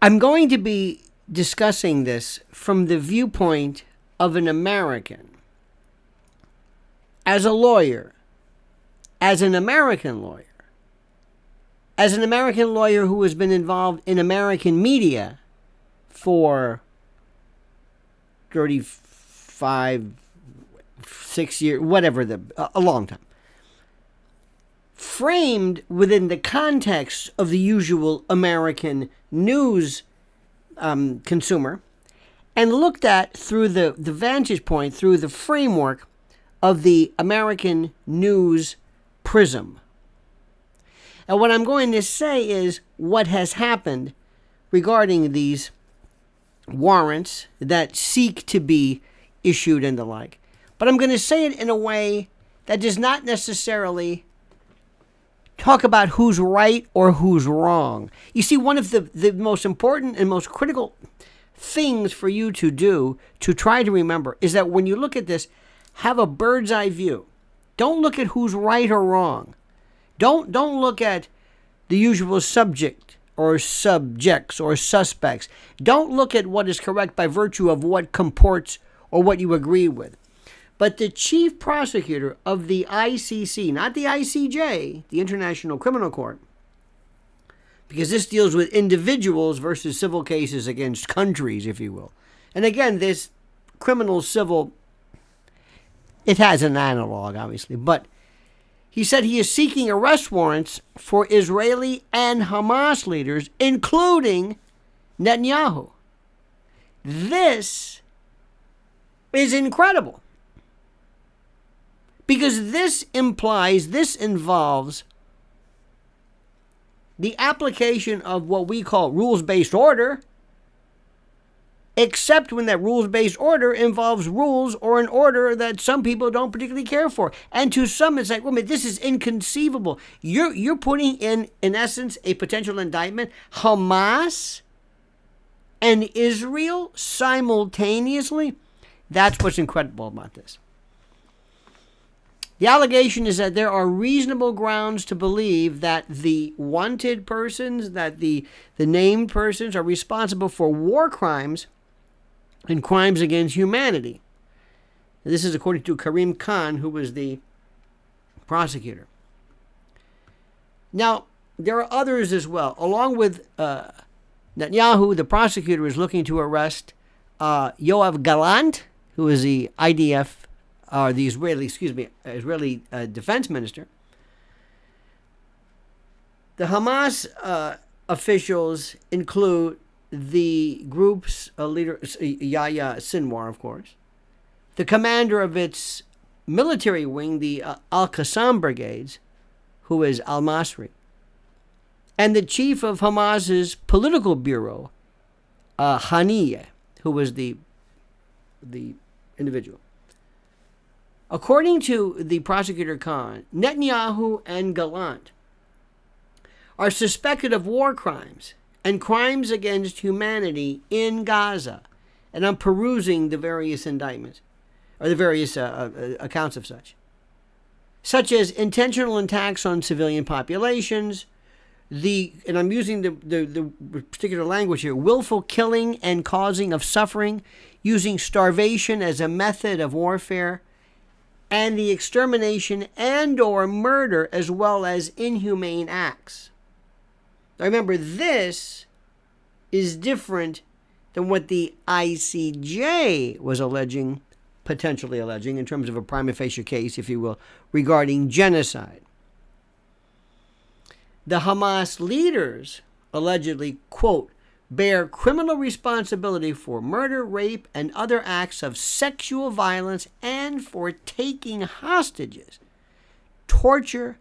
I'm going to be discussing this from the viewpoint of an American. As a lawyer, as an American lawyer, as an American lawyer who has been involved in American media for 35, 6 years, whatever, a long time. Framed within the context of the usual American news consumer, and looked at through the vantage point, through the framework of the American news prism. And what I'm going to say is what has happened regarding these warrants that seek to be issued and the like. But I'm going to say it in a way that does not necessarily talk about who's right or who's wrong. You see, one of the most important and most critical things for you to do, to try to remember, is that when you look at this, have a bird's eye view. Don't look at who's right or wrong. Don't look at the usual subject or subjects or suspects. Don't look at what is correct by virtue of what comports or what you agree with. But the chief prosecutor of the ICC, not the ICJ, the International Criminal Court, because this deals with individuals versus civil cases against countries, if you will. And again, this criminal civil, it has an analog, obviously, but he said he is seeking arrest warrants for Israeli and Hamas leaders, including Netanyahu. This is incredible. Because this involves the application of what we call rules-based order, except when that rules-based order involves rules or an order that some people don't particularly care for. And to some, it's like, well, this is inconceivable. You're putting in essence, a potential indictment. Hamas and Israel simultaneously. That's what's incredible about this. The allegation is that there are reasonable grounds to believe that the wanted persons, that the named persons are responsible for war crimes and crimes against humanity. This is according to Karim Khan, who was the prosecutor. Now, there are others as well. Along with Netanyahu, the prosecutor is looking to arrest Yoav Gallant, who is the IDF, or the Israeli defense minister. The Hamas officials include the group's leader, Yahya Sinwar, of course, the commander of its military wing, the al-Qassam brigades, who is al-Masri, and the chief of Hamas's political bureau, Haniyeh, who was the individual. According to the prosecutor Khan, Netanyahu and Gallant are suspected of war crimes and crimes against humanity in Gaza. And I'm perusing the various indictments, or the various accounts of such as intentional attacks on civilian populations, and I'm using the particular language here, willful killing and causing of suffering, using starvation as a method of warfare, and the extermination and or murder as well as inhumane acts. Now remember, this is different than what the ICJ was potentially alleging, in terms of a prima facie case, if you will, regarding genocide. The Hamas leaders allegedly, quote, bear criminal responsibility for murder, rape, and other acts of sexual violence and for taking hostages, torture,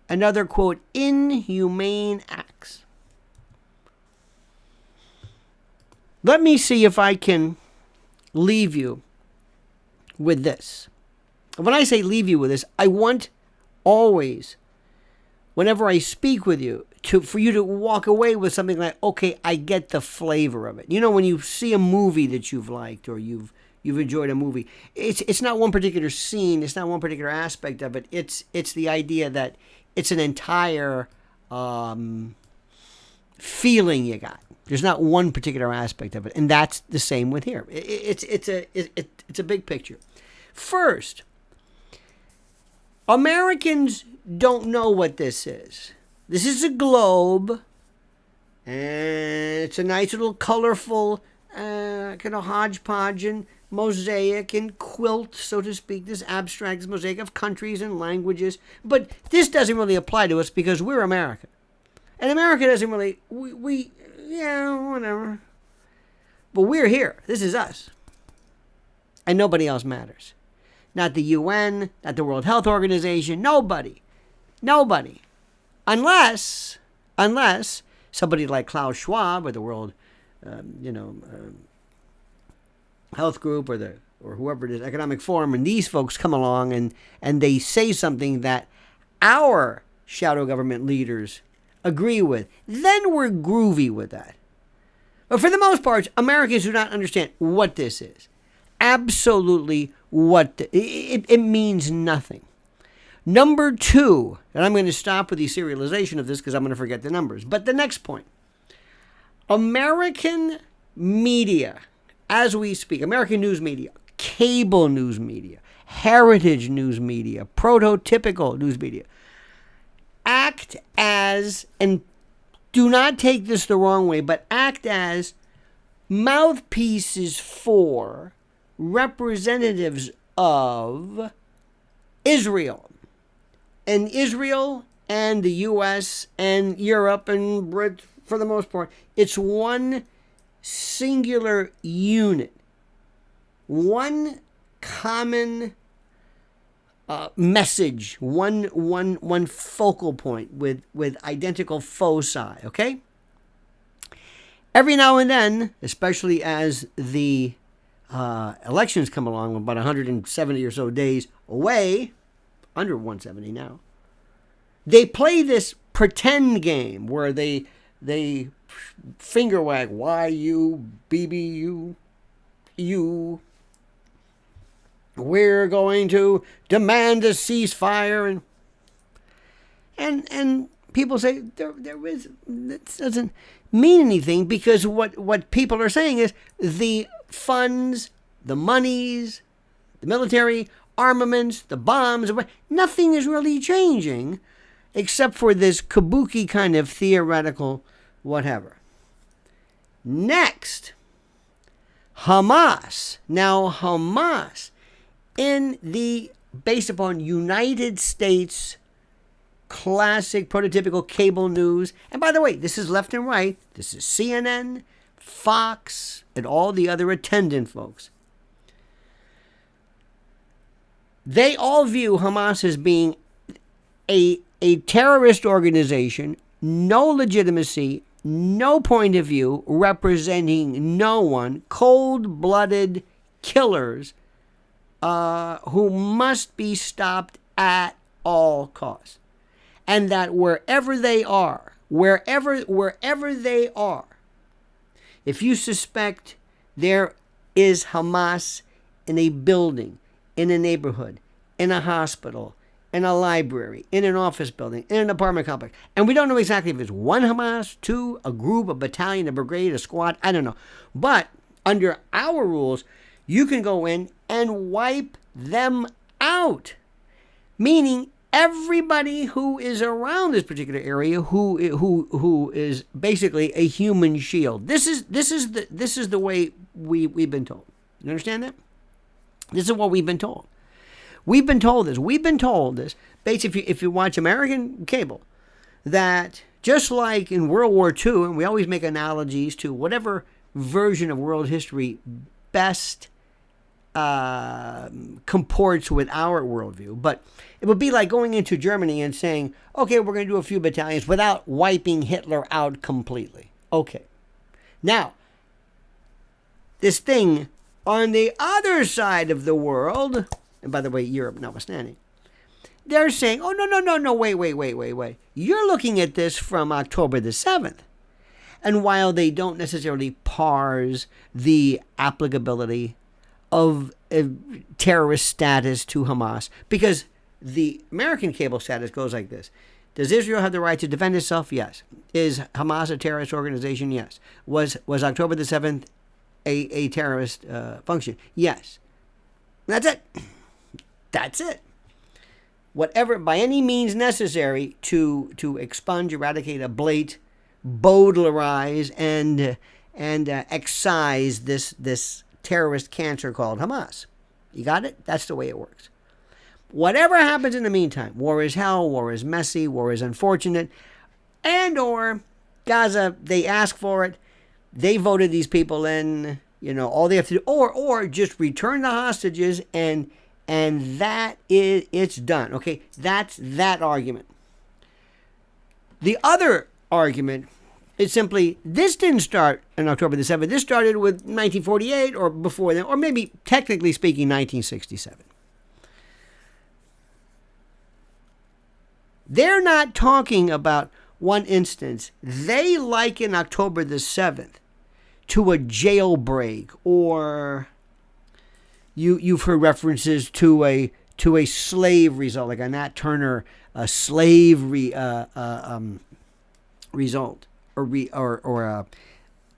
and other, quote, inhumane acts. Let me see if I can leave you with this. When I say leave you with this, I want always, whenever I speak with you, for you to walk away with something like, okay, I get the flavor of it. You know, when you see a movie that you've liked, or you've enjoyed a movie, it's not one particular scene, it's not one particular aspect of it. It's the idea that it's an entire feeling you got. There's not one particular aspect of it, and that's the same with here. It's a big picture. First, Americans don't know what this is. This is a globe, and it's a nice little colorful kind of hodgepodge and mosaic and quilt, so to speak, this abstract mosaic of countries and languages. But this doesn't really apply to us because we're America. And America doesn't really, whatever. But we're here. This is us. And nobody else matters. Not the UN, not the World Health Organization, nobody. Nobody. Unless somebody like Klaus Schwab or the World, Health Group or whoever it is, Economic Forum, and these folks come along and they say something that our shadow government leaders agree with. Then we're groovy with that. But for the most part, Americans do not understand what this is. Absolutely it means nothing. Number two, and I'm going to stop with the serialization of this because I'm going to forget the numbers. But the next point, American media, as we speak, American news media, cable news media, heritage news media, prototypical news media, act as, and do not take this the wrong way, but act as mouthpieces for representatives of Israel. And Israel and the U.S. and Europe and Britain, for the most part, it's one singular unit. One common message, one focal point with identical foci, okay? Every now and then, especially as the elections come along, about 170 or so days away, under 170 now, they play this pretend game where they finger wag, why you, BB, you, we're going to demand a ceasefire, and people say there is, that doesn't mean anything, because what people are saying is the funds, the monies, the military armaments, the bombs, nothing is really changing except for this kabuki kind of theoretical whatever. Next, Hamas. Now, Hamas, based upon United States classic prototypical cable news, and by the way, this is left and right, this is CNN, Fox, and all the other attendant folks. They all view Hamas as being a terrorist organization, no legitimacy, no point of view, representing no one, cold-blooded killers who must be stopped at all costs. And that wherever they are, if you suspect there is Hamas in a building, in a neighborhood, in a hospital, in a library, in an office building, in an apartment complex, and we don't know exactly if it's one Hamas, two, a group, a battalion, a brigade, a squad, I don't know. But under our rules, you can go in and wipe them out. Meaning everybody who is around this particular area who is basically a human shield. This is the way we've been told. You understand that? This is what we've been told. We've been told this. Basically, if you watch American cable, that just like in World War II, and we always make analogies to whatever version of world history best comports with our worldview, but it would be like going into Germany and saying, okay, we're going to do a few battalions without wiping Hitler out completely. Okay. Now, this thing on the other side of the world, and by the way, Europe notwithstanding, they're saying, oh, no, wait. You're looking at this from October the 7th. And while they don't necessarily parse the applicability of terrorist status to Hamas, because the American cable status goes like this. Does Israel have the right to defend itself? Yes. Is Hamas a terrorist organization? Yes. Was October the 7th a terrorist function? Yes. That's it. That's it. Whatever, by any means necessary to expunge, eradicate, ablate, bowdlerize, and excise this terrorist cancer called Hamas. You got it? That's the way it works. Whatever happens in the meantime, war is hell, war is messy, war is unfortunate, and or Gaza, they ask for it, they voted these people in, all they have to do, or just return the hostages and it's done. Okay, that's that argument. The other argument is simply, this didn't start on October the 7th. This started with 1948 or before then, or maybe technically speaking 1967. They're not talking about one instance. They liken October the 7th to a jailbreak, or you've heard references to a slave result, like a Nat Turner slave result, or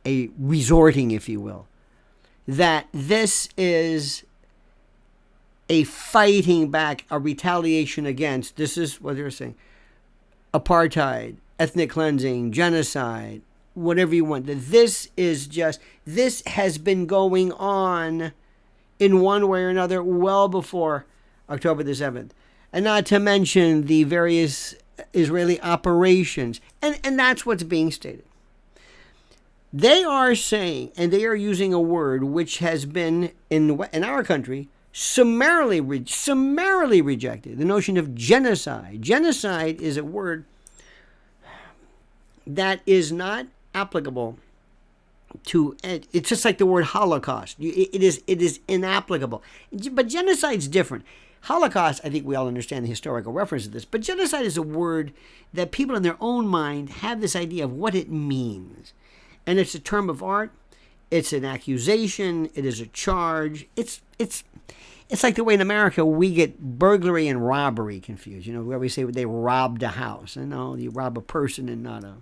a resorting, if you will. That this is a fighting back, a retaliation against, this is what they're saying, apartheid, ethnic cleansing, genocide, whatever you want. This has been going on in one way or another well before October the 7th. And not to mention the various Israeli operations. And that's what's being stated. They are saying, and they are using a word which has been, in our country, summarily rejected, the notion of genocide. Genocide is a word that is not applicable to, it's just like the word Holocaust. It is inapplicable. But genocide's different. Holocaust, I think we all understand the historical reference to this, but genocide is a word that people in their own mind have this idea of what it means. And it's a term of art. It's an accusation. It is a charge. It's like the way in America we get burglary and robbery confused. Where we say they robbed a house. And no, you rob a person and not a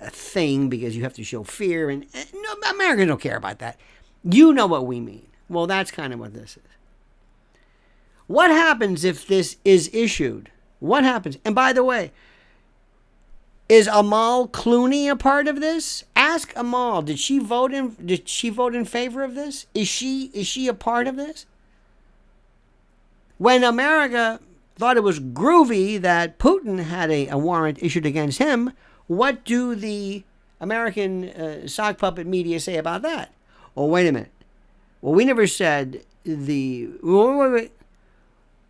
thing, because you have to show fear. And no, Americans don't care about that. You know what we mean. Well, that's kind of what this is. What happens if this is issued? What happens? And by the way, is Amal Clooney a part of this? Ask Amal. Did she vote in favor of this? Is she a part of this? When America thought it was groovy that Putin had a warrant issued against him, what do the American sock puppet media say about that? Oh, wait a minute. Well, we never said wait.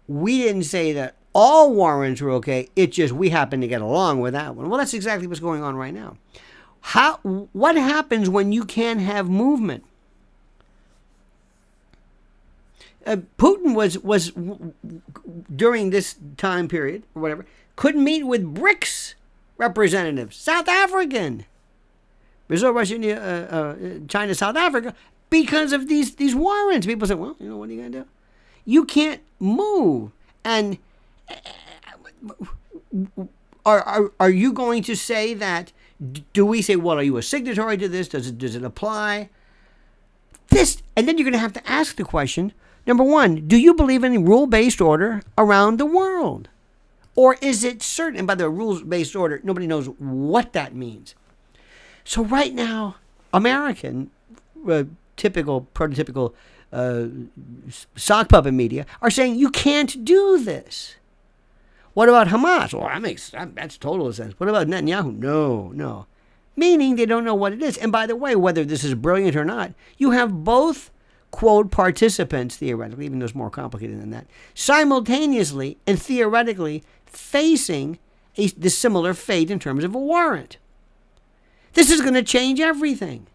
We didn't say that all warrants were okay. It's just we happen to get along with that one. Well, that's exactly what's going on right now. What happens when you can't have movement? Putin was during this time period or whatever, couldn't meet with BRICS representatives, South African, Brazil, Russia, India, China, South Africa, because of these warrants. People say, well, what are you going to do? You can't move. And are you going to say that? Do we say, well, are you a signatory to this? Does it apply? This, and then you're going to have to ask the question, number one, do you believe in a rule-based order around the world? Or is it certain? And by the rules-based order, nobody knows what that means. So right now, American, prototypical sock puppet media are saying you can't do this. What about Hamas? Well, that's total sense. What about Netanyahu? No. Meaning they don't know what it is. And by the way, whether this is brilliant or not, you have both, quote, participants, theoretically, even though it's more complicated than that, simultaneously and theoretically facing the similar fate in terms of a warrant. This is going to change everything.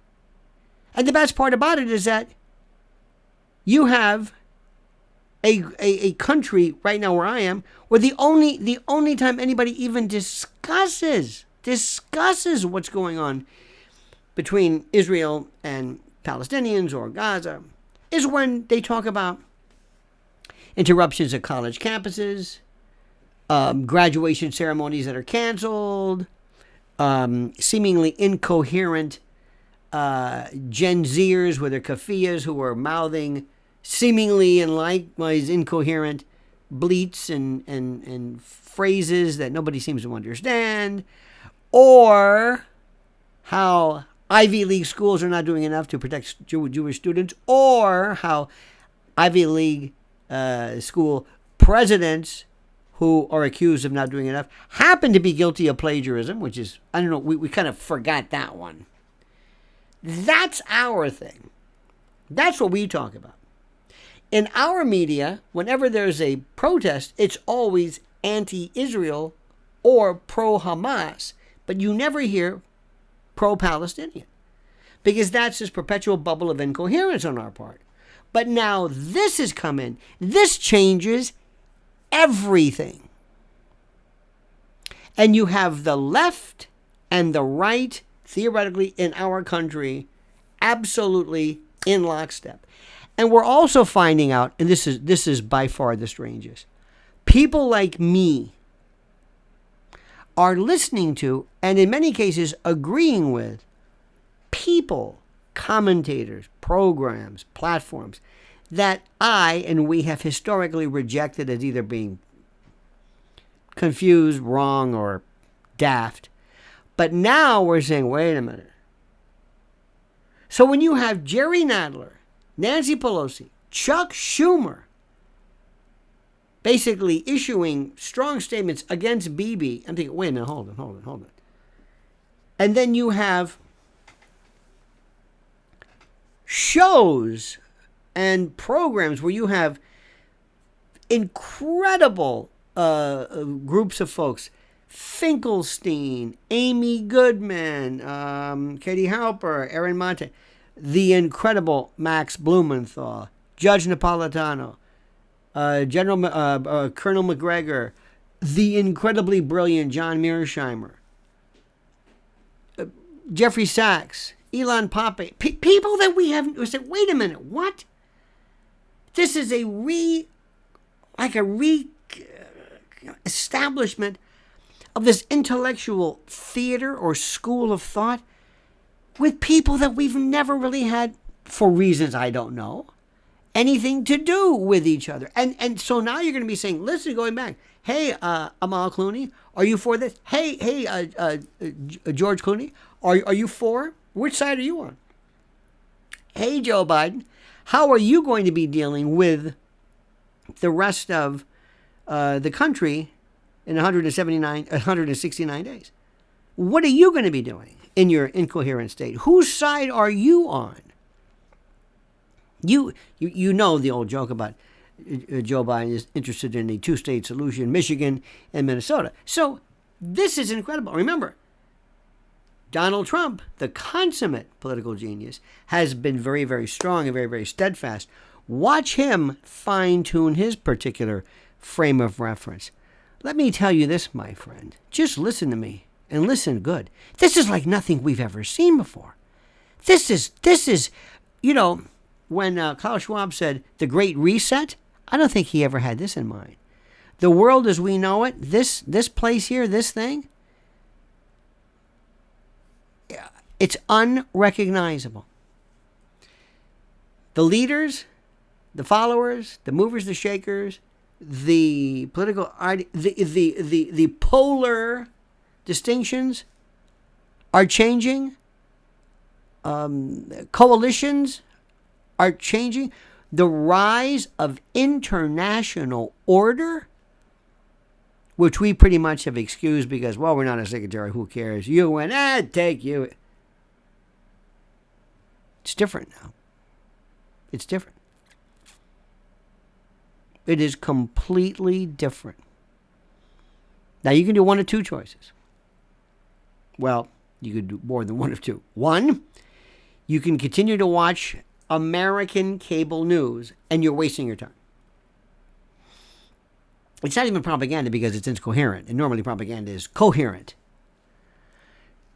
And the best part about it is that you have a country right now where I am, where the only time anybody even discusses what's going on between Israel and Palestinians or Gaza is when they talk about interruptions at college campuses, graduation ceremonies that are canceled, seemingly incoherent Gen Zers with their kafiyas who are mouthing seemingly and likewise incoherent bleats and phrases that nobody seems to understand, or how Ivy League schools are not doing enough to protect Jewish students, or how Ivy League school presidents who are accused of not doing enough happen to be guilty of plagiarism, which is, I don't know, we kind of forgot that one. That's our thing. That's what we talk about. In our media, whenever there's a protest, it's always anti-Israel or pro-Hamas, but you never hear pro-Palestinian, because that's this perpetual bubble of incoherence on our part. But now this has come in. This changes everything. And you have the left and the right, theoretically, in our country, absolutely in lockstep. And we're also finding out, and this is by far the strangest, people like me are listening to, and in many cases agreeing with, people, commentators, programs, platforms that I and we have historically rejected as either being confused, wrong, or daft. But now we're saying, wait a minute. So when you have Jerry Nadler, Nancy Pelosi, Chuck Schumer basically issuing strong statements against Bibi, I'm thinking, wait a minute, hold on. And then you have shows and programs where you have incredible groups of folks. Finkelstein, Amy Goodman, Katie Halper, Erin Monte, the incredible Max Blumenthal, Judge Napolitano, Colonel McGregor, the incredibly brilliant John Mearsheimer, Jeffrey Sachs, Elon Pape, people that we haven't said, wait a minute, what? This is a establishment of this intellectual theater or school of thought with people that we've never really had, for reasons I don't know, anything to do with each other. And so now you're going to be saying, listen, going back, hey, Amal Clooney, are you for this? Hey, George Clooney, are you for? Which side are you on? Hey, Joe Biden, how are you going to be dealing with the rest of the country in 169 days? What are you going to be doing in your incoherent state? Whose side are you on? You know the old joke about Joe Biden is interested in a two-state solution, Michigan and Minnesota. So this is incredible. Remember, Donald Trump, the consummate political genius, has been very, very strong and very, very steadfast. Watch him fine-tune his particular frame of reference. Let me tell you this, my friend. Just listen to me, and listen good. This is like nothing we've ever seen before. This is, when Klaus Schwab said the Great Reset, I don't think he ever had this in mind. The world as we know it, this place here, this thing, it's unrecognizable. The leaders, the followers, the movers, the shakers, the political, the polar distinctions are changing. Coalitions are changing. The rise of international order, which we pretty much have excused because, well, we're not a signatory, who cares? UN, take you. It's different now. It's different. It is completely different. Now, you can do one of two choices. Well, you could do more than one of two. One, you can continue to watch American cable news, and you're wasting your time. It's not even propaganda because it's incoherent, and normally propaganda is coherent.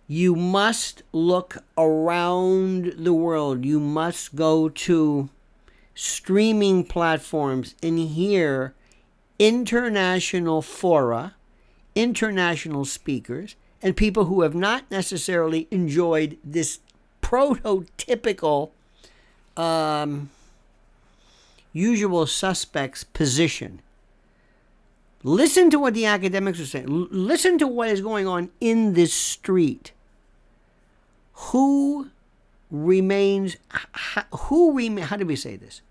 You must look around the world. You must go to streaming platforms and hear international fora, international speakers, and people who have not necessarily enjoyed this prototypical usual suspects position. Listen to what the academics are saying. Listen to what is going on in this street. How do we say this?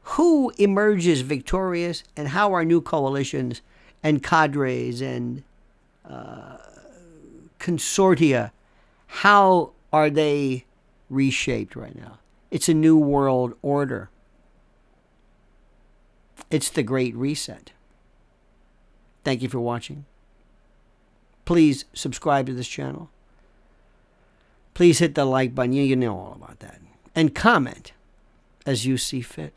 Who emerges victorious, and how are new coalitions and cadres and consortia, how are they reshaped right now? It's a new world order. It's the Great Reset. Thank you for watching. Please subscribe to this channel. Please hit the like button. You know all about that. And comment as you see fit.